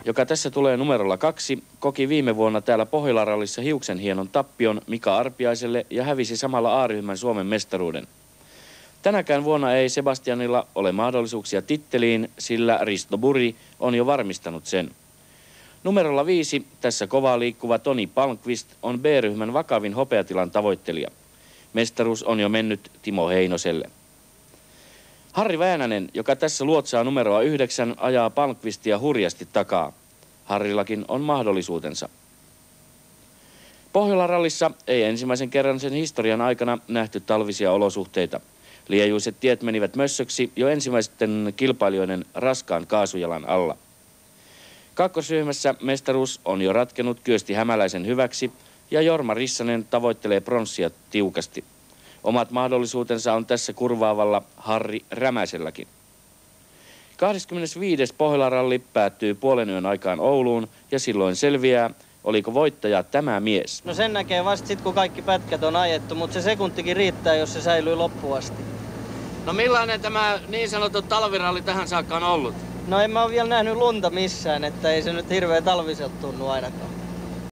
joka tässä tulee numerolla 2, koki viime vuonna täällä Pohjola-rallissa hiuksen hienon tappion Mika Arpiaiselle ja hävisi samalla A-ryhmän Suomen mestaruuden. Tänäkään vuonna ei Sebastianilla ole mahdollisuuksia titteliin, sillä Risto Buri on jo varmistanut sen. Numerolla 5, tässä kovaa liikkuva Toni Palmqvist on B-ryhmän vakavin hopeatilan tavoittelija. Mestaruus on jo mennyt Timo Heinoselle. Harri Väänänen, joka tässä luotsaa numeroa 9, ajaa Palmqvistia hurjasti takaa. Harrillakin on mahdollisuutensa. Pohjola-rallissa ei ensimmäisen kerran sen historian aikana nähty talvisia olosuhteita. Liejuiset tiet menivät mössöksi jo ensimmäisten kilpailijoiden raskaan kaasujalan alla. Kakkosryhmässä mestaruus on jo ratkenut Kyösti Hämäläisen hyväksi ja Jorma Rissanen tavoittelee pronssia tiukasti. Omat mahdollisuutensa on tässä kurvaavalla Harri Rämäselläkin. 25. Pohjola-ralli päättyy puolen yön aikaan Ouluun ja silloin selviää, oliko voittaja tämä mies. No sen näkee vasta sit, kun kaikki pätkät on ajettu, mutta se sekuntikin riittää, jos se säilyy loppuun asti. No millainen tämä niin sanottu talviralli tähän saakka on ollut? No en mä ole vielä nähnyt lunta missään, että ei se nyt hirveän talviselta tunnu ainakaan.